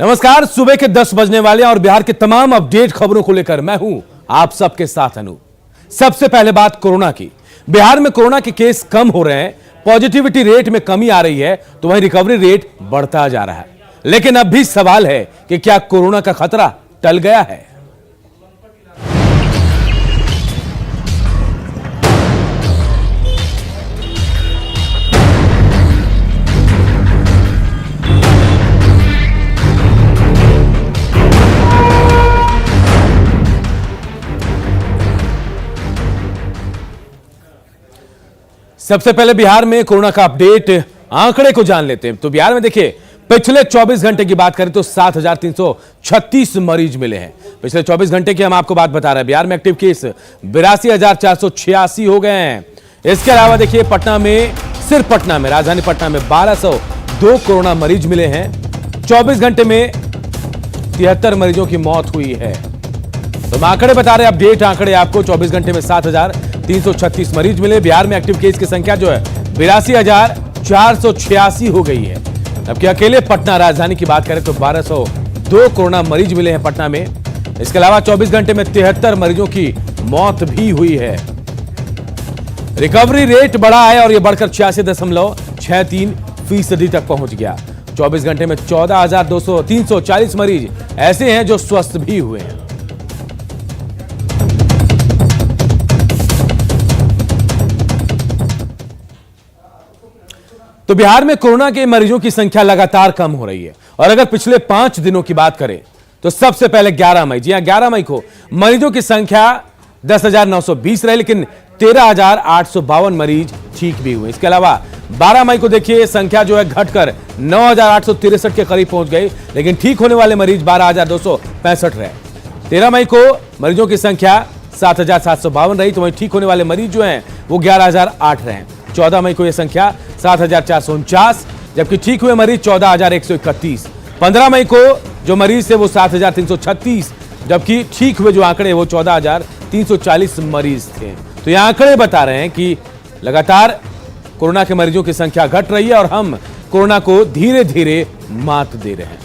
नमस्कार, सुबह के 10 बजने वाले और बिहार के तमाम अपडेट खबरों को लेकर मैं हूं आप सबके साथ अनु। सबसे पहले बात कोरोना की। बिहार में कोरोना के केस कम हो रहे हैं, पॉजिटिविटी रेट में कमी आ रही है, तो वहीं रिकवरी रेट बढ़ता जा रहा है। लेकिन अब भी सवाल है कि क्या कोरोना का खतरा टल गया है? सबसे पहले बिहार में कोरोना का अपडेट आंकड़े को जान लेते हैं। तो बिहार में देखिए, पिछले 24 घंटे की बात करें तो 7,336 मरीज मिले हैं। पिछले 24 घंटे की हम आपको बात बता रहे हैं। बिहार में एक्टिव केस 82,486 हो गए हैं। इसके अलावा देखिए, पटना में, सिर्फ पटना में, राजधानी पटना में 1202 कोरोना मरीज मिले हैं। 24 घंटे में 73 मरीजों की मौत हुई है। तो हम आंकड़े बता रहे हैं, अपडेट आंकड़े आपको। 24 घंटे में 7,336 मरीज मिले। बिहार में एक्टिव केस की संख्या जो है 82,486 हो गई है। जबकि अकेले पटना राजधानी की बात करें तो 1202 कोरोना मरीज मिले हैं पटना में। इसके अलावा 24 घंटे में 73 मरीजों की मौत भी हुई है। रिकवरी रेट बढ़ा है और यह बढ़कर 86.63% तक पहुंच गया। 24 घंटे में 14,340 मरीज ऐसे हैं जो स्वस्थ भी हुए हैं। तो बिहार में कोरोना के मरीजों की संख्या लगातार कम हो रही है। और अगर पिछले 5 दिनों की बात करें तो सबसे पहले 11 मई, जी हां, 11 मई को मरीजों की संख्या 10,920 रही, लेकिन 13,852 मरीज ठीक भी हुए। इसके अलावा 12 मई को देखिए, संख्या जो है घटकर 9,863 के करीब पहुंच गई, लेकिन ठीक होने वाले मरीज 12,265 रहे। 13 मई को मरीजों की संख्या 7,752 रही, तो वहीं ठीक होने वाले मरीज जो हैं वो 11,008 रहे। 14 मई को यह संख्या 7,449, जबकि ठीक हुए मरीज 14,131। 15 मई को जो मरीज थे वो 7,336, जबकि ठीक हुए जो आंकड़े वो 14,340 मरीज थे। तो ये आंकड़े बता रहे हैं कि लगातार कोरोना के मरीजों की संख्या घट रही है और हम कोरोना को धीरे धीरे मात दे रहे हैं।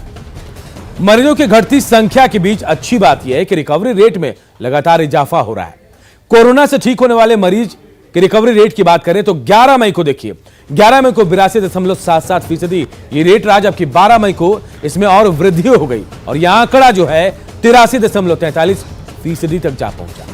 मरीजों की घटती संख्या के बीच अच्छी बात यह है कि रिकवरी रेट में लगातार इजाफा हो रहा है। कोरोना से ठीक होने वाले मरीज की रिकवरी रेट की बात करें तो 11 मई को देखिए, 11 मई को 82.77% ये रेट रहा, जबकि 12 मई को इसमें और वृद्धि हो गई और यह आंकड़ा जो है 83.43% तक जा पहुंचा।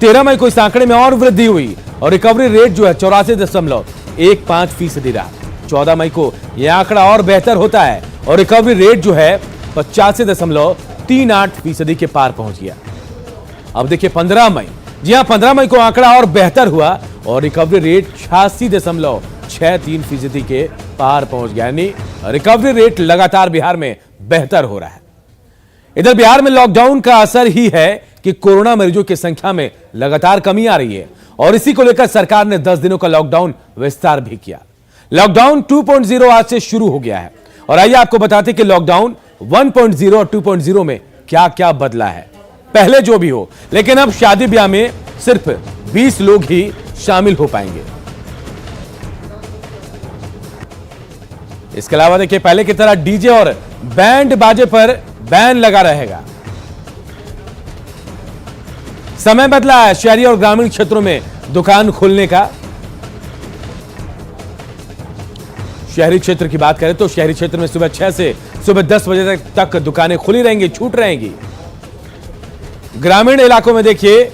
13 मई को इस आंकड़े में और वृद्धि हुई और रिकवरी रेट जो है 84.15% रहा। 14 मई को यह आंकड़ा और बेहतर होता है और रिकवरी रेट जो है 85.38% के पार पहुंच गया। अब देखिए 15 मई, जी हां, 15 मई को आंकड़ा और बेहतर हुआ और रिकवरी रेट 86.63% के पार पहुंच गया। यानी रिकवरी रेट लगातार बिहार में बेहतर हो रहा है। इधर बिहार में लॉकडाउन का असर ही है कि कोरोना मरीजों की संख्या में लगातार कमी आ रही है और इसी को लेकर सरकार ने 10 दिनों का लॉकडाउन विस्तार भी किया। लॉकडाउन 2.0 आज से शुरू हो गया है और आइए आपको बताते कि लॉकडाउन 1.0 और 2.0 में क्या क्या बदला है। पहले जो भी हो, लेकिन अब शादी ब्याह में सिर्फ 20 लोग ही शामिल हो पाएंगे। इसके अलावा देखिए, पहले की तरह डीजे और बैंड बाजे पर बैन लगा रहेगा। समय बदला है शहरी और ग्रामीण क्षेत्रों में दुकान खोलने का। शहरी क्षेत्र की बात करें तो शहरी क्षेत्र में सुबह 6 से सुबह 10 बजे तक दुकानें खुली रहेंगी, छूट रहेंगी। ग्रामीण इलाकों में देखिए,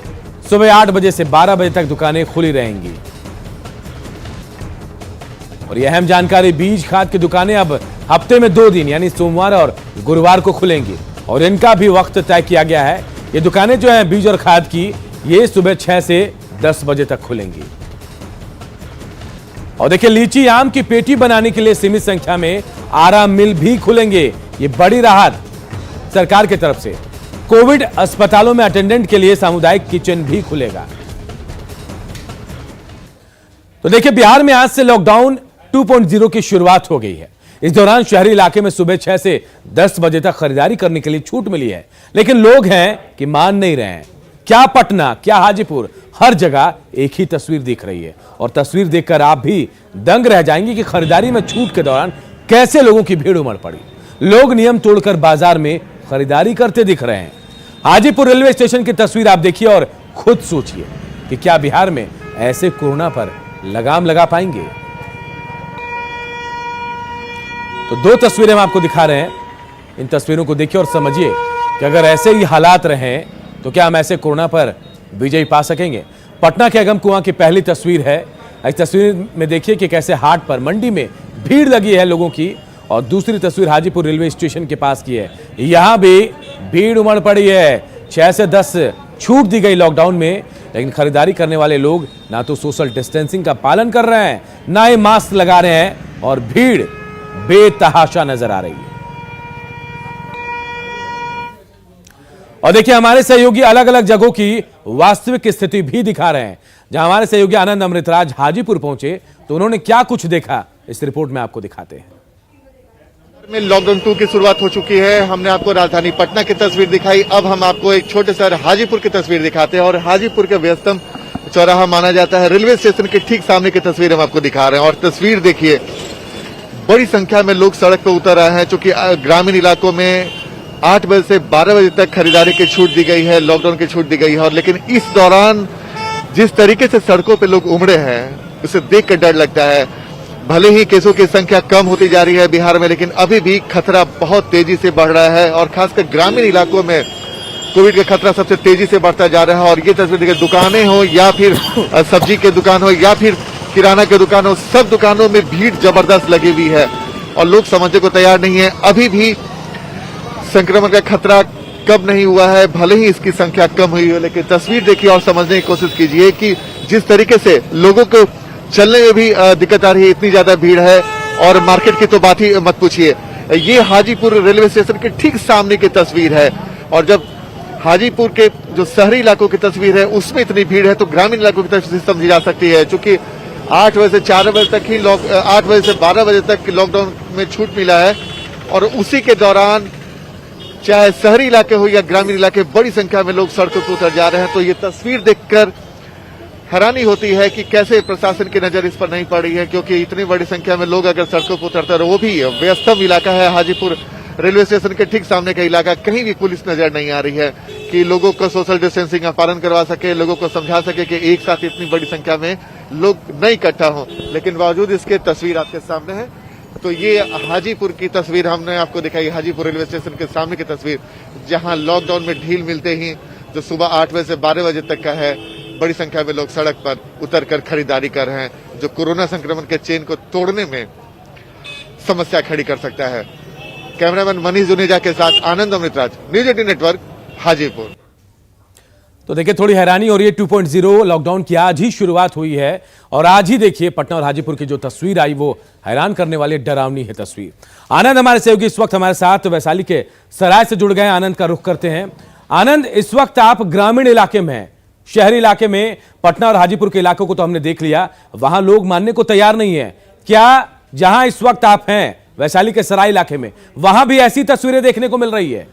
सुबह 8 बजे से 12 बजे तक दुकानें खुली रहेंगी। और यह अहम जानकारी, बीज खाद की दुकानें अब हफ्ते में 2 दिन यानी सोमवार और गुरुवार को खुलेंगी और इनका भी वक्त तय किया गया है। ये दुकानें जो हैं बीज और खाद की, ये सुबह 6 से 10 बजे तक खुलेंगी। और देखिए, लीची आम की पेटी बनाने के लिए सीमित संख्या में आरा मिल भी खुलेंगे। ये बड़ी राहत सरकार की तरफ से। कोविड अस्पतालों में अटेंडेंट के लिए सामुदायिक किचन भी खुलेगा। तो देखिए, बिहार में आज से लॉकडाउन 2.0 की शुरुआत हो गई है। इस दौरान शहरी इलाके में सुबह 6 से 10 बजे तक खरीदारी करने के लिए छूट मिली है, लेकिन लोग हैं कि मान नहीं रहे हैं। क्या पटना, क्या हाजीपुर, हर जगह एक ही तस्वीर दिख रही है और तस्वीर देखकर आप भी दंग रह जाएंगे कि खरीदारी में छूट के दौरान कैसे लोगों की भीड़ उमड़ पड़ी। लोग नियम तोड़कर बाजार में खरीदारी करते दिख रहे हैं। हाजीपुर रेलवे स्टेशन की तस्वीर आप देखिए और खुद सोचिए कि क्या बिहार में ऐसे कोरोना पर लगाम लगा पाएंगे। तो दो तस्वीरें हम आपको दिखा रहे हैं, इन तस्वीरों को देखिए और समझिए कि अगर ऐसे ही हालात रहे तो क्या हम ऐसे कोरोना पर विजय पा सकेंगे। पटना के अगम कुआं की पहली तस्वीर है। इस तस्वीर में देखिए कि कैसे हाट पर मंडी में भीड़ लगी है लोगों की, और दूसरी तस्वीर हाजीपुर रेलवे स्टेशन के पास की है। यहां भी भीड़ उमड़ पड़ी है। 6 से 10 छूट दी गई लॉकडाउन में, लेकिन खरीदारी करने वाले लोग ना तो सोशल डिस्टेंसिंग का पालन कर रहे हैं, ना ही मास्क लगा रहे हैं, और भीड़ बेतहाशा नजर आ रही है। और देखिए हमारे सहयोगी अलग अलग जगहों की वास्तविक स्थिति भी दिखा रहे हैं। जहां हमारे सहयोगी आनंद अमृतराज हाजीपुर पहुंचे तो उन्होंने क्या कुछ देखा, इस रिपोर्ट में आपको दिखाते हैं। में लॉकडाउन 2 की शुरुआत हो चुकी है। हमने आपको राजधानी पटना की तस्वीर दिखाई, अब हम आपको एक छोटे शहर हाजीपुर की तस्वीर दिखाते हैं। और हाजीपुर के व्यस्तम चौराहा माना जाता है, रेलवे स्टेशन के ठीक सामने की तस्वीर हम आपको दिखा रहे हैं। और तस्वीर देखिए, बड़ी संख्या में लोग सड़क पर उतर रहे हैं, चूंकि ग्रामीण इलाकों में 8 बजे से 12 बजे तक खरीदारी की छूट दी गई है, लॉकडाउन की छूट दी गई है। और लेकिन इस दौरान जिस तरीके से सड़कों पर लोग उमड़े हैं, उसे देख कर डर लगता है। भले ही केसों की संख्या कम होती जा रही है बिहार में, लेकिन अभी भी खतरा बहुत तेजी से बढ़ रहा है। और खासकर ग्रामीण इलाकों में कोविड का खतरा सबसे तेजी से बढ़ता जा रहा है। और ये तस्वीर देखिए, दुकानें हो या फिर सब्जी के दुकान हो या फिर किराना के दुकान हो, सब दुकानों में भीड़ जबरदस्त लगी हुई है और लोग समझने को तैयार नहीं है। अभी भी संक्रमण का खतरा कम नहीं हुआ है, भले ही इसकी संख्या कम हुई हो, लेकिन तस्वीर देखिए और समझने की कोशिश कीजिए कि जिस तरीके से लोगों को चलने में भी दिक्कत आ रही है, इतनी ज्यादा भीड़ है। और मार्केट की तो बात ही मत पूछिए। ये हाजीपुर रेलवे स्टेशन के ठीक सामने की तस्वीर है। और जब हाजीपुर के जो शहरी इलाकों की तस्वीर है उसमें इतनी भीड़ है, तो ग्रामीण इलाकों की तस्वीर समझी जा सकती है। चूंकि 8 बजे से 4 बजे तक ही 8 बजे से 12 बजे तक लॉकडाउन में छूट मिला है, और उसी के दौरान चाहे शहरी इलाके हो या ग्रामीण इलाके, बड़ी संख्या में लोग सड़कों पर उतर जा रहे हैं। तो ये तस्वीर देखकर हैरानी होती है कि कैसे प्रशासन की नजर इस पर नहीं पड़ी है, क्योंकि इतनी बड़ी संख्या में लोग अगर सड़कों पर उतरते हैं, वो भी व्यस्तम इलाका है हाजीपुर रेलवे स्टेशन के ठीक सामने का इलाका, कहीं भी पुलिस नजर नहीं आ रही है कि लोगों को सोशल डिस्टेंसिंग का पालन करवा सके, लोगों को समझा सके कि एक साथ इतनी बड़ी संख्या में लोग नहीं इकट्ठा हो। लेकिन बावजूद इसके तस्वीर आपके सामने है। तो ये हाजीपुर की तस्वीर हमने आपको दिखाई, हाजीपुर रेलवे स्टेशन के सामने की तस्वीर, जहां लॉकडाउन में ढील मिलते ही जो सुबह 8 बजे से 12 बजे तक का है, बड़ी संख्या में लोग सड़क पर उतरकर खरीदारी कर रहे हैं, जो कोरोना संक्रमण के चेन को तोड़ने में समस्या खड़ी कर सकता है। कैमरामैन मनीष जुनेजा के साथ आनंद अमृतराज, न्यूज 18 नेटवर्क, हाजीपुर। तो देखिए थोड़ी हैरानी हो रही है। 2.0 लॉकडाउन की आज ही शुरुआत हुई है, और आज ही देखिए पटना और हाजीपुर की जो तस्वीर आई वो हैरान करने वाली, डरावनी है तस्वीर। आनंद हमारे सहयोगी इस वक्त हमारे साथ वैशाली के सराय से जुड़ गए। आनंद का रुख करते हैं। आनंद, इस वक्त आप ग्रामीण इलाके में हैं, शहरी इलाके में पटना और हाजीपुर के इलाकों को तो हमने देख लिया, वहां लोग मानने को तैयार नहीं है। क्या जहां इस वक्त आप हैं वैशाली के सराय इलाके में, वहां भी ऐसी तस्वीरें देखने को मिल रही है?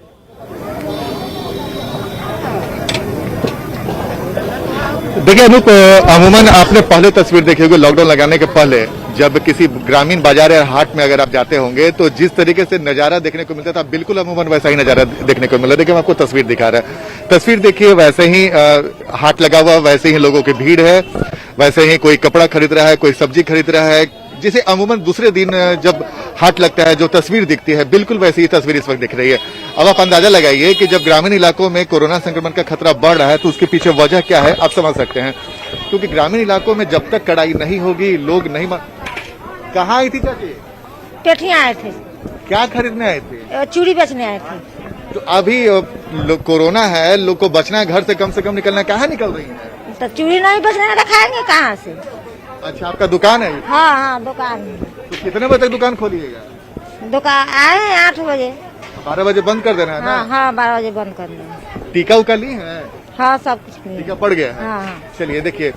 देखिए अनूप, अमूमन आपने पहले तस्वीर देखी होगी लॉकडाउन लगाने के पहले, जब किसी ग्रामीण बाजार या हाट में अगर आप जाते होंगे तो जिस तरीके से नजारा देखने को मिलता था, बिल्कुल अमूमन वैसा ही नजारा देखने को मिला। देखिए हम आपको तस्वीर दिखा रहे हैं, तस्वीर देखिए, वैसे ही हाट लगा हुआ, वैसे ही लोगों की भीड़ है, वैसे ही कोई कपड़ा खरीद रहा है, कोई सब्जी खरीद रहा है, जिसे अमूमन दूसरे दिन जब हाट लगता है जो तस्वीर दिखती है, बिल्कुल वैसी ही तस्वीर इस वक्त दिख रही है। अब आप अंदाजा लगाइए कि जब ग्रामीण इलाकों में कोरोना संक्रमण का खतरा बढ़ रहा है तो उसके पीछे वजह क्या है, आप समझ सकते हैं। क्योंकि ग्रामीण इलाकों में जब तक कड़ाई नहीं होगी, लोग नहीं कहाँ आई थी चाची? पेठियाँ आए थे। क्या खरीदने आए थे? चूड़ी बेचने आए थे। तो अभी कोरोना है, लोग को बचना है, घर से कम निकलना है, कहाँ निकल रही है? तो चूड़ी नहीं बेचने रखाएंगे कहाँ से? अच्छा, आपका दुकान है? हाँ हाँ, दुकान है। तो कितने बजे तक दुकान खोलिएगा? दुकान आए हैं 8 बजे। 12 बजे बंद कर देना है ना? हाँ 12 बजे बंद कर देना। टीका उका ली है? हाँ सब कुछ टीका पड़ गया है। हाँ। चलिए देखिए,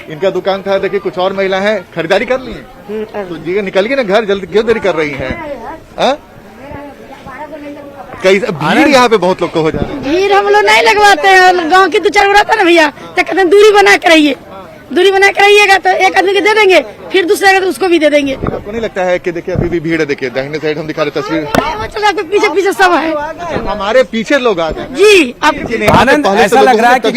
इनका दुकान था, देखिए कुछ और महिला है, खरीदारी कर ली है, तो जी निकलिए ना घर, जल्दी क्यों देरी कर रही है? कई भीड़ यहाँ पे बहुत लोग को हो जा रही है। भीड़ हम लोग नहीं लगवाते हैं, गाँव की 2-4 रहता ना भैया, तो कहते हैं दूरी बना के रहिए, दूरी बना के रहिएगा तो एक आदमी के दे देंगे, फिर दूसरे आएगा तो उसको भी दे देंगे। आपको नहीं लगता है कि देखिए अभी भी भीड़ है? देखिए दाहिने साइड हम दिखा रहे तस्वीर, वो चल रहा है, पीछे पीछे सब है हमारे पीछे लोग आ गए हैं। जी। आप आनंद, ऐसा लग रहा है कि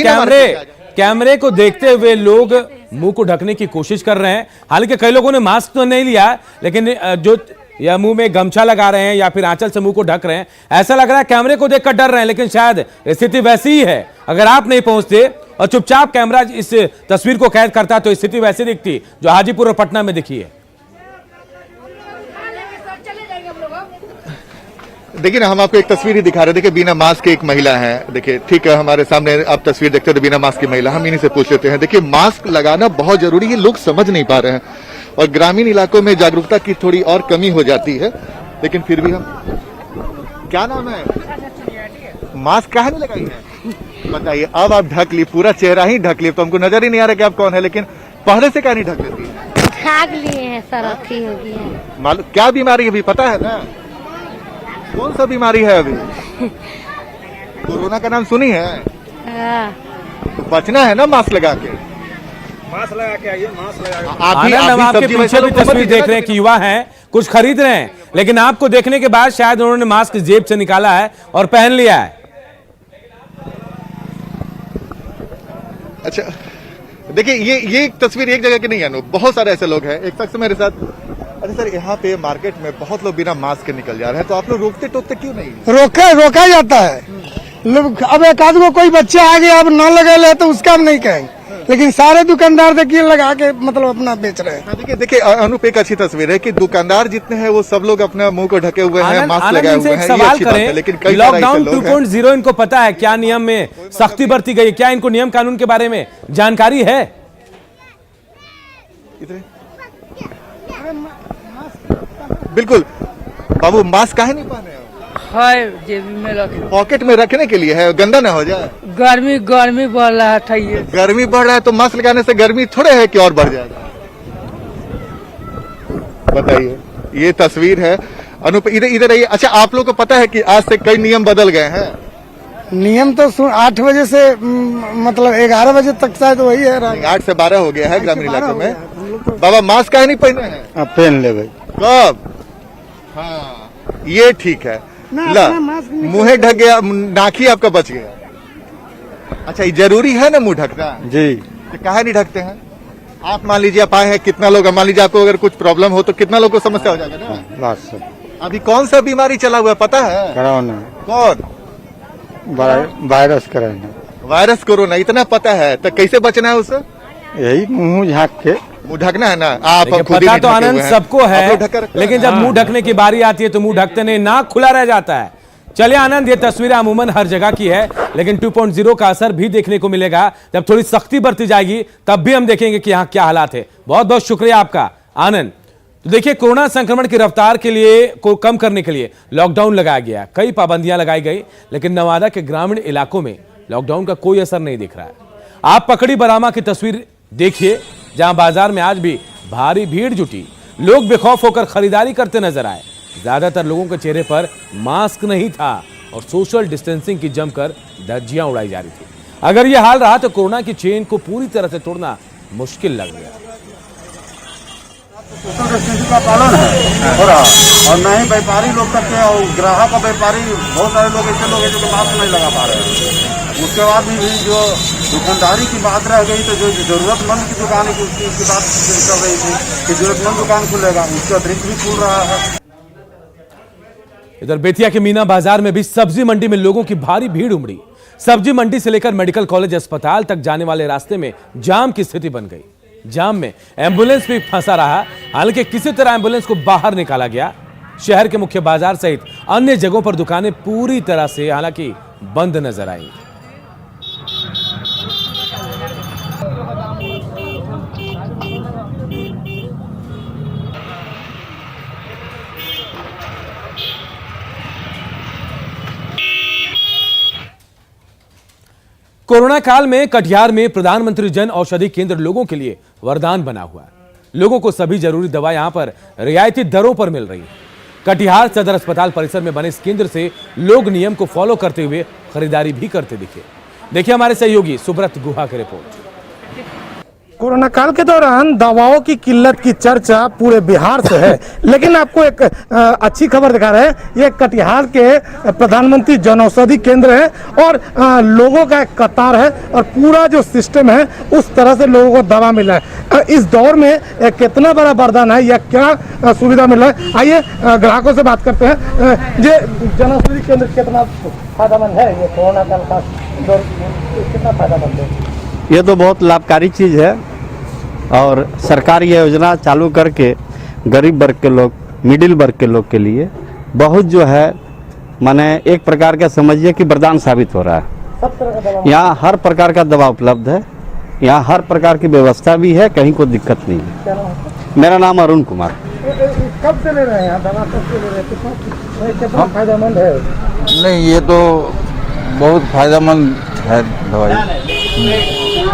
कैमरे को देखते हुए लोग मुंह को ढकने की कोशिश कर रहे हैं। हालांकि कई लोगों ने मास्क तो नहीं लिया, लेकिन जो या मुंह में गमछा लगा रहे हैं या फिर आंचल से मुंह को ढक रहे हैं, ऐसा लग रहा है कैमरे को देखकर डर रहे हैं। लेकिन शायद स्थिति वैसी ही है। अगर आप नहीं पहुंचते और चुपचाप कैमरा इस तस्वीर को कैद करता तो स्थिति वैसी दिखती जो हाजीपुर और पटना में दिखी है। देखिए ना, हम आपको एक तस्वीर ही दिखा रहे थे कि बिना मास्क की एक महिला है। देखिए ठीक है, हमारे सामने आप तस्वीर देखते हो तो बिना मास्क की महिला, हम इन्हीं से पूछ लेते हैं। देखिए मास्क लगाना बहुत जरूरी है, लोग समझ नहीं पा रहे हैं और ग्रामीण इलाकों में जागरूकता की थोड़ी और कमी हो जाती है, लेकिन फिर भी हम, क्या नाम है, मास्क काहे नहीं लगाई है बताइए? अब आप ढक ली, पूरा चेहरा ही ढक ली, तो हमको नजर ही नहीं आ रहा कि आप कौन है, लेकिन पहले से क्या नहीं ढक लेती? भाग लिए हैं सर, अथी हो गई है। मालूम क्या बीमारी है अभी पता है ना? कौन सा बीमारी है अभी? कोरोना का नाम सुनी है? हाँ। बचना है ना मास्क लगा के। मास्क लगा के आइए, मास्क लगा के। आनंद, हम आपके पीछे भी तस्वीर देख रहे हैं कि युवा हैं, कुछ खरीद रहे हैं, लेकिन आपको देखने के बाद शायद उन्होंने मास्क जेब से निकाला है और पहन लिया है। अच्छा देखिए, ये तस्वीर एक जगह की नहीं है, बहुत सारे ऐसे लोग हैं। एक शख्स मेरे साथ, अच्छा सर, यहाँ पे मार्केट में बहुत लोग बिना मास्क के निकल जा रहे हैं, तो आप लोग रोकते टोकते क्यों नहीं? रोका जाता है। अब एक आदमी कोई बच्चा आ गया, अब न लगा ले तो उसका हम नहीं कहेंगे, लेकिन सारे दुकानदार देखिए लगा के मतलब अपना बेच रहे हैं। देखिए अनूप, एक अच्छी तस्वीर है कि दुकानदार जितने हैं वो सब लोग अपना मुंह को ढके हुए हैं, मास्क लगाए हुए हैं। सवाल करें, लेकिन कई लॉकडाउन 2.0 इनको पता है? क्या नियम में सख्ती बरती गई? क्या इनको नियम कानून के बारे में जानकारी है? बिल्कुल बाबू, मास्क काहे नहीं पहने? है जेब में रखे, पॉकेट में रखने के लिए है, गंदा ना हो जाए। गर्मी बढ़ रहा था, ये गर्मी बढ़ रहा है तो मास्क लगाने से गर्मी थोड़े है कि और बढ़ जाएगा? बताइए, ये तस्वीर है अनूप, इधर आइए। अच्छा, आप लोग को पता है कि आज से कई नियम बदल गए हैं? नियम तो 8 बजे से मतलब 11 बजे तक शायद वही है। 8 से 12 हो गया है ग्रामीण इलाकों में। बाबा मास्क काहे नहीं पहने हैं? पहन ले भाई। कब? हाँ, ये ठीक है। ला, मुंह ढक गया, नाखी आपका बच गया। अच्छा, ये जरूरी है ना मुंह ढकना? जी। तो काहे नहीं ढकते हैं? आप मान लीजिए आप आए हैं, कितना लोग, मान लीजिए आपको अगर कुछ प्रॉब्लम हो तो कितना लोग को समस्या हो जाएगा ना? अभी कौन सा बीमारी चला हुआ है पता है? कोरोना। कौन? Virus corona. वायरस कोरोना, इतना पता है। तो कैसे बचना है उससे? यही मुंह झाँक के मुंह ढकना है ना। आप खुद ही पता नहीं तो ढके आनंद हुए हैं। सबको है, आप लोग ढक कर रखते हैं। लेकिन जब मुंह ढकने की बारी आती है तो मुंह ढकते नहीं, नाक खुला रह जाता है। चलिए आनंद, ये तस्वीरें अमूमन हर जगह की है, लेकिन 2.0 का असर भी देखने को मिलेगा। जब थोड़ी सख्ती बरती जाएगी तब भी हम देखेंगे कि यहाँ क्या हालात है। बहुत बहुत शुक्रिया आपका आनंद। तो देखिए, कोरोना संक्रमण की रफ्तार के लिए को कम करने के लिए लॉकडाउन लगाया गया, कई पाबंदियां लगाई गई, लेकिन नवादा के ग्रामीण इलाकों में लॉकडाउन का कोई असर नहीं दिख रहा है। आप पकड़ी बरामा की तस्वीर देखिए, जहां बाजार में आज भी भारी भीड़ जुटी, लोग बेखौफ होकर खरीदारी करते नजर आए। ज्यादातर लोगों के चेहरे पर मास्क नहीं था और सोशल डिस्टेंसिंग की जमकर धज्जियां उड़ाई जा रही थी। अगर यह हाल रहा तो कोरोना की चेन को पूरी तरह से तोड़ना मुश्किल लग गया। सोशल डिस्टेंसिंग का पालन है हो रहा, और न ही व्यापारी लोग करते हैं, और ग्राहक और व्यापारी बहुत सारे लोग ऐसे लोग हैं जो मास्क नहीं लगा पा रहे हैं। उसके बाद भी जो दुकानदारी की बात रह गई, तो जो जरूरतमंद की दुकान है उसकी बात चल रही थी कि जरूरतमंद दुकान खुलेगा, उसके अतिरिक्त भी खुल रहा है। इधर बेतिया के मीना बाजार में भी सब्जी मंडी में लोगों की भारी भीड़ उमड़ी। सब्जी मंडी से लेकर मेडिकल कॉलेज अस्पताल तक जाने वाले रास्ते में जाम की स्थिति बन गई। जाम में एम्बुलेंस भी फंसा रहा, हालांकि किसी तरह एम्बुलेंस को बाहर निकाला गया। शहर के मुख्य बाजार सहित अन्य जगहों पर दुकानें पूरी तरह से हालांकि बंद नजर आई। कोरोना काल में कटिहार में प्रधानमंत्री जन औषधि केंद्र लोगों के लिए वरदान बना हुआ है। लोगों को सभी जरूरी दवा यहां पर रियायती दरों पर मिल रही है। कटिहार सदर अस्पताल परिसर में बने इस केंद्र से लोग नियम को फॉलो करते हुए खरीदारी भी करते दिखे। देखिए हमारे सहयोगी सुब्रत गुहा की रिपोर्ट। कोरोना काल के दौरान दवाओं की किल्लत की चर्चा पूरे बिहार से है, लेकिन आपको एक अच्छी खबर दिखा रहे हैं। ये कटिहार के प्रधानमंत्री जन औषधि केंद्र है और लोगों का एक कतार है और पूरा जो सिस्टम है उस तरह से लोगों को दवा मिल रहा है। इस दौर में कितना बड़ा वरदान है या क्या सुविधा मिल रहा है, आइए ग्राहकों से बात करते हैं। ये जन औषधि केंद्र कितना फायदेमंद है, ये कोरोना काल का दौर कितना फायदेमंद है? ये तो बहुत लाभकारी चीज़ है और सरकार ये योजना चालू करके गरीब वर्ग के लोग, मिडिल वर्ग के लोग के लिए बहुत जो है माने एक प्रकार का समझिए कि वरदान साबित हो रहा है। यहाँ हर प्रकार का दवा उपलब्ध है, यहाँ हर प्रकार की व्यवस्था भी है, कहीं कोई दिक्कत नहीं है। मेरा नाम अरुण कुमार। कब से ले रहे हैं यहाँ दवा, कब से ले रहे हैं, कितना फायदेमंद है? नहीं, ये तो बहुत फायदेमंद है दवाई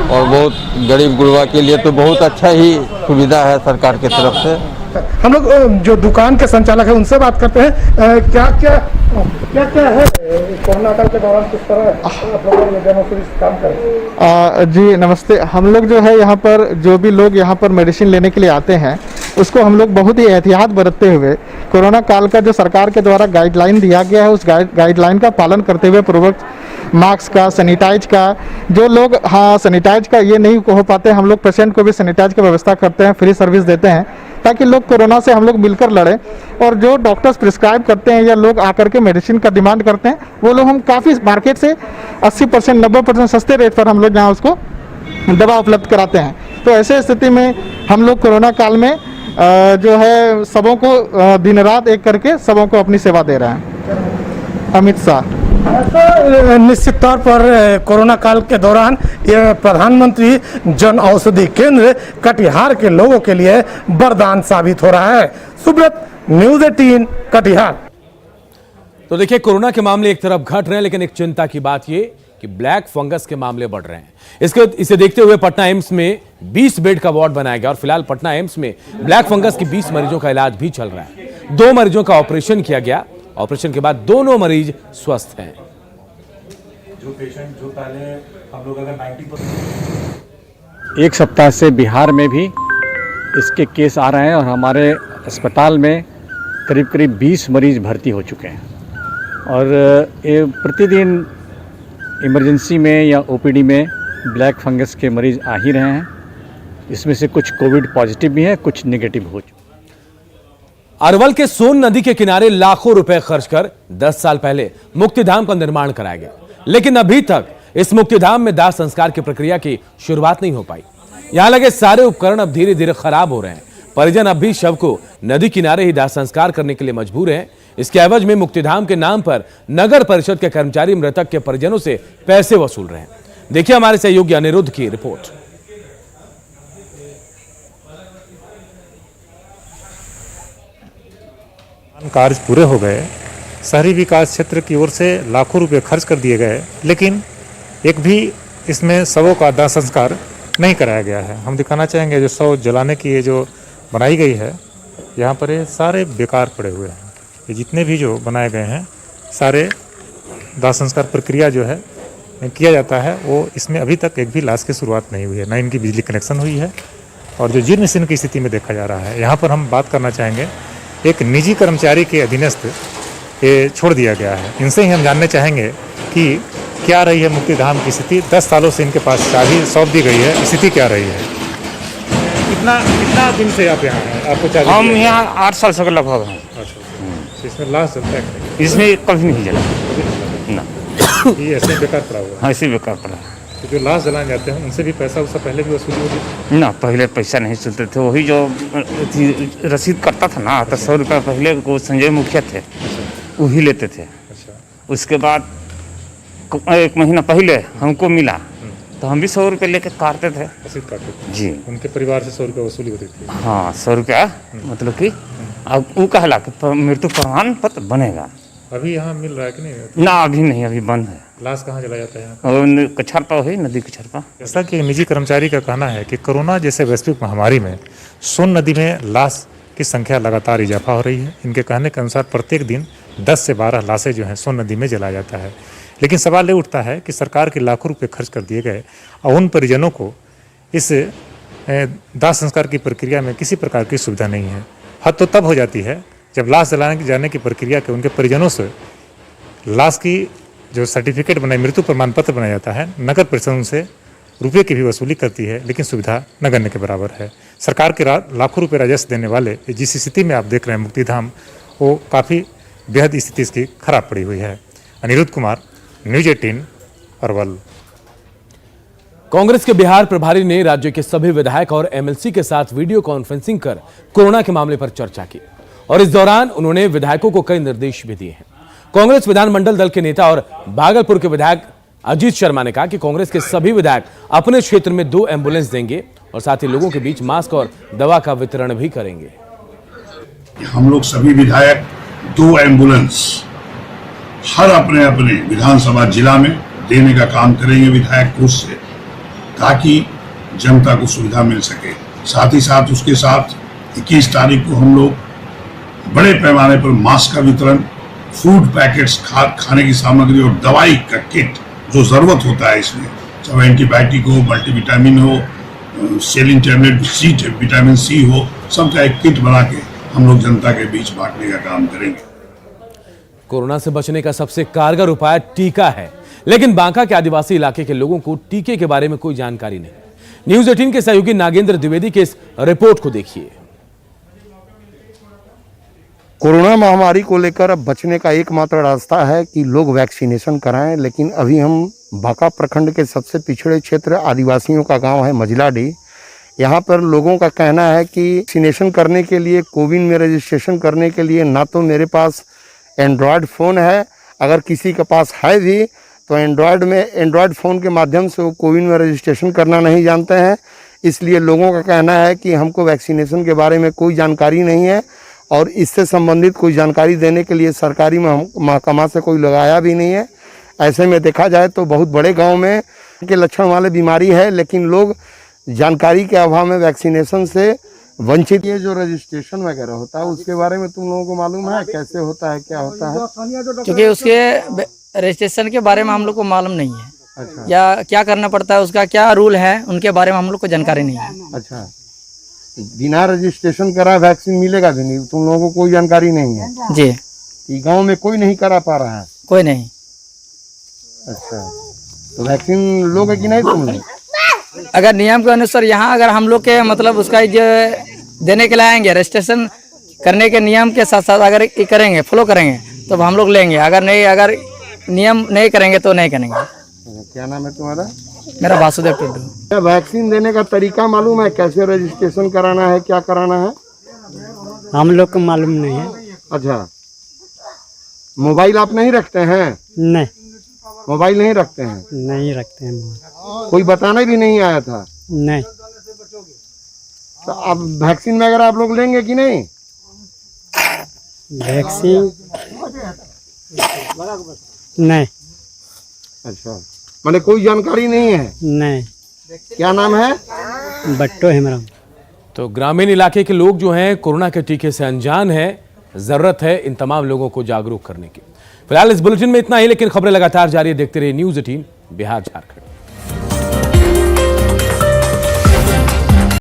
और बहुत गरीब गुरबा के लिए तो बहुत अच्छा ही सुविधा है सरकार की तरफ से। हम लोग जो दुकान के संचालक हैं उनसे बात करते हैं। क्या क्या है कोरोना काल के दौरान किस तरह आप लोगों ने जन औषधि काम करें? जी नमस्ते। हम लोग जो है यहाँ पर जो भी लोग यहाँ पर मेडिसिन लेने के लिए आते हैं उसको हम लोग बहुत ही एहतियात बरतते हुए कोरोना काल का जो सरकार के द्वारा गाइडलाइन दिया गया है उस गाइडलाइन का पालन करते हुए पूर्वक मास्क का, सैनिटाइज का, जो लोग सैनिटाइज का ये नहीं हो पाते, हम लोग पेशेंट को भी सैनिटाइज की व्यवस्था करते हैं, फ्री सर्विस देते हैं ताकि लोग कोरोना से हम लोग मिलकर लड़ें। और जो डॉक्टर्स प्रिस्क्राइब करते हैं या लोग आकर के मेडिसिन का डिमांड करते हैं वो लोग हम काफ़ी मार्केट से 80% 90% सस्ते रेट पर हम लोग यहाँ उसको दवा उपलब्ध कराते हैं। तो ऐसे स्थिति में हम लोग कोरोना काल में जो है सबों को दिन रात एक करके सबों को अपनी सेवा दे रहे हैं। अमित शाह। तो निश्चित तौर पर कोरोना काल के दौरान ये प्रधानमंत्री जन औषधि केंद्र कटिहार के लोगों के लिए वरदान साबित हो रहा है। सुब्रत, न्यूज़ 18 कटिहार। तो देखिए, कोरोना के मामले एक तरफ घट रहे हैं, लेकिन एक चिंता की बात ये कि ब्लैक फंगस के मामले बढ़ रहे हैं। इसे देखते हुए पटना एम्स में 20 बेड का वार्ड बनाया गया और फिलहाल पटना एम्स में ब्लैक फंगस के 20 मरीजों का इलाज भी चल रहा है। 2 मरीजों का ऑपरेशन किया गया, ऑपरेशन के बाद दोनों मरीज स्वस्थ हैं। जो पेशेंट जो पहले हम लोग अगर 90% एक सप्ताह से बिहार में भी इसके केस आ रहे हैं और हमारे अस्पताल में करीब करीब 20 मरीज भर्ती हो चुके हैं और ये प्रतिदिन इमरजेंसी में या ओपीडी में ब्लैक फंगस के मरीज आ ही रहे हैं। इसमें से कुछ कोविड पॉजिटिव भी है, कुछ नेगेटिव हो चुके। अरवल के सोन नदी के किनारे लाखों रुपए खर्च कर 10 साल पहले मुक्तिधाम का निर्माण कराया गया, लेकिन अभी तक इस मुक्तिधाम में दाह संस्कार की प्रक्रिया की शुरुआत नहीं हो पाई। यहां लगे सारे उपकरण अब धीरे धीरे खराब हो रहे हैं। परिजन अब भी शव को नदी किनारे ही दाह संस्कार करने के लिए मजबूर हैं। इसके एवज में मुक्तिधाम के नाम पर नगर परिषद के कर्मचारी मृतक के परिजनों से पैसे वसूल रहे हैं। देखिए हमारे सहयोगी अनिरुद्ध की रिपोर्ट। कार्य पूरे हो गए, शहरी विकास क्षेत्र की ओर से लाखों रुपए खर्च कर दिए गए, लेकिन एक भी इसमें शवों का दाह संस्कार नहीं कराया गया है। हम दिखाना चाहेंगे जो शव जलाने की ये जो बनाई गई है, यहाँ पर ये सारे बेकार पड़े हुए हैं। ये जितने भी जो बनाए गए हैं सारे दाह संस्कार प्रक्रिया जो है किया जाता है, वो इसमें अभी तक एक भी लाश की शुरुआत नहीं हुई है, ना इनकी बिजली कनेक्शन हुई है और जो जीर्ण शीर्ण की स्थिति में देखा जा रहा है। यहाँ पर हम बात करना चाहेंगे, एक निजी कर्मचारी के अधीनस्थ ये छोड़ दिया गया है। इनसे ही हम जानने चाहेंगे कि क्या रही है मुक्तिधाम की स्थिति। 10 सालों से इनके पास चाबी सौंप दी गई है, स्थिति क्या रही है? कितना दिन से आप यहाँ हैं? आपको चाबी? हम यहाँ 8 साल से लगभग हैं। अच्छा, इसमें लाश जलता है? इसमें कभी नहीं जला ना। ये ऐसे बेकार पड़ा हुआ है? हाँ, ऐसे बेकार पड़ा। तो जो लाश जलाने जाते हैं उनसे भी पैसा उससे पहले भी वसूली होगी ना? पहले पैसा नहीं सुनते थे, वही जो रसीद करता था ना, तो 100 रुपये पहले वो संजय मुखिया थे, वही लेते थे। उसके बाद 1 महीना पहले हमको मिला तो हम भी 100 रुपये लेके काटते थे, रसीद काटते थे जी। उनके परिवार से 100 रुपये वसूली होती थी? हाँ, 100 रुपया मतलब कि अब वो कहला कि मृत्यु प्रमाण पत्र बनेगा। अभी यहाँ मिल रहा है कि नहीं? ना, अभी नहीं, अभी बंद है। लाश कहाँ जलाया जाता है? यहाँ कछरपा है, नदी कछरपा। जैसा कि निजी कर्मचारी का कहना है कि कोरोना जैसे वैश्विक महामारी में सोन नदी में लाश की संख्या लगातार इजाफा हो रही है। इनके कहने के अनुसार प्रत्येक दिन 10 से 12 लाशें जो हैं सोन नदी में जलाया जाता है। लेकिन सवाल ये उठता है कि सरकार के लाखों रुपए खर्च कर दिए गए और उन परिजनों को इस दाह संस्कार की प्रक्रिया में किसी प्रकार की सुविधा नहीं है। हद तो तब हो जाती है जब लाश जलाने जाने की प्रक्रिया के उनके परिजनों से लाश की जो सर्टिफिकेट बनाए, मृत्यु प्रमाण पत्र बनाया जाता है, नगर परिषद उनसे रुपये की भी वसूली करती है, लेकिन सुविधा नगण्य के बराबर है। सरकार के लाखों रुपये राजस्व देने वाले जिस स्थिति में आप देख रहे हैं मुक्तिधाम, वो काफ़ी बेहद स्थिति इसकी खराब पड़ी हुई है। अनिरुद्ध कुमार, न्यूज़ 18, अरवल। कांग्रेस के बिहार प्रभारी ने राज्य के सभी विधायक और एमएलसी के साथ वीडियो कॉन्फ्रेंसिंग कर कोरोना के मामले पर चर्चा की और इस दौरान उन्होंने विधायकों को कई निर्देश भी दिए हैं। कांग्रेस विधानमंडल दल के नेता और भागलपुर के विधायक अजीत शर्मा ने कहा कि कांग्रेस के सभी विधायक अपने क्षेत्र में 2 एम्बुलेंस देंगे और साथ ही लोगों के बीच मास्क और दवा का वितरण भी करेंगे। हम लोग सभी विधायक 2 एम्बुलेंस हर अपने अपने विधानसभा जिला में देने का काम करेंगे विधायक कोष से, ताकि जनता को सुविधा मिल सके। साथ ही साथ उसके साथ 21 तारीख को हम लोग बड़े पैमाने पर मास्क का वितरण, फूड पैकेट्स, खाने की सामग्री और दवाई का किट जो जरूरत होता है इसमें, चाहे एंटीबायोटिक हो, मल्टीविटामिन हो, सेलिन टैबलेट, विटामिन सी हो, सबका एक किट बना के हम लोग जनता के बीच बांटने का काम करेंगे। कोरोना से बचने का सबसे कारगर उपाय टीका है, लेकिन बांका के आदिवासी इलाके के लोगों को टीके के बारे में कोई जानकारी नहीं। न्यूज़ 18 के सहयोगी नागेंद्र द्विवेदी के इस रिपोर्ट को देखिए। कोरोना महामारी को लेकर अब बचने का एकमात्र रास्ता है कि लोग वैक्सीनेशन कराएं, लेकिन अभी हम बांका प्रखंड के सबसे पिछड़े क्षेत्र आदिवासियों का गांव है मझलाडी। यहाँ पर लोगों का कहना है कि वैक्सीनेशन करने के लिए, कोविन में रजिस्ट्रेशन करने के लिए ना तो मेरे पास एंड्रॉयड फ़ोन है, अगर किसी के पास है भी तो एंड्रॉयड फ़ोन के माध्यम से वो कोविन में रजिस्ट्रेशन करना नहीं जानते हैं। इसलिए लोगों का कहना है कि हमको वैक्सीनेशन के बारे में कोई जानकारी नहीं है और इससे संबंधित कोई जानकारी देने के लिए सरकारी महकमा से कोई लगाया भी नहीं है। ऐसे में देखा जाए तो बहुत बड़े गांव में के लक्षण वाले बीमारी है, लेकिन लोग जानकारी के अभाव में वैक्सीनेशन से वंचित। ये जो रजिस्ट्रेशन वगैरह होता है उसके बारे में तुम लोगों को मालूम है कैसे होता है, क्या होता है? क्योंकि उसके रजिस्ट्रेशन के बारे में हम लोग को मालूम नहीं है। अच्छा। या क्या करना पड़ता है, उसका क्या रूल है, उनके बारे में हम लोग को जानकारी नहीं है। अच्छा, बिना रजिस्ट्रेशन करा वैक्सीन मिलेगा भी नहीं, तुम लोगों को कोई जानकारी नहीं है जी? गांव में कोई नहीं करा पा रहा है? कोई नहीं। अच्छा, तो वैक्सीन लोगे कि नहीं तुम लोग? अगर नियम के अनुसार यहाँ अगर हम लोग के मतलब उसका जो देने के लिए आएंगे, रजिस्ट्रेशन करने के नियम के साथ साथ अगर करेंगे, फॉलो करेंगे तो हम लोग लेंगे, अगर नहीं, अगर नियम नहीं करेंगे तो नहीं करेंगे। क्या नाम है तुम्हारा? मेरा वासुदेव टुड्डू। क्या वैक्सीन देने का तरीका मालूम है, कैसे रजिस्ट्रेशन कराना है, क्या कराना है? हम लोग को मालूम नहीं है। अच्छा, मोबाइल आप नहीं रखते हैं? नहीं, मोबाइल नहीं रखते हैं? नहीं रखते हैं। कोई बताने भी नहीं आया था? नहीं। तो अब वैक्सीन वगैरह आप लोग लेंगे कि नहीं? वैक्सीन नहीं। अच्छा, मैंने कोई जानकारी नहीं है? नहीं। क्या नाम है? बट्टो हेमराम। तो ग्रामीण इलाके के लोग जो हैं कोरोना के टीके से अनजान है। जरूरत है इन तमाम लोगों को जागरूक करने की। फिलहाल इस बुलेटिन में इतना ही, लेकिन खबरें लगातार जारी है। देखते रहिए न्यूज़ 18 बिहार झारखंड।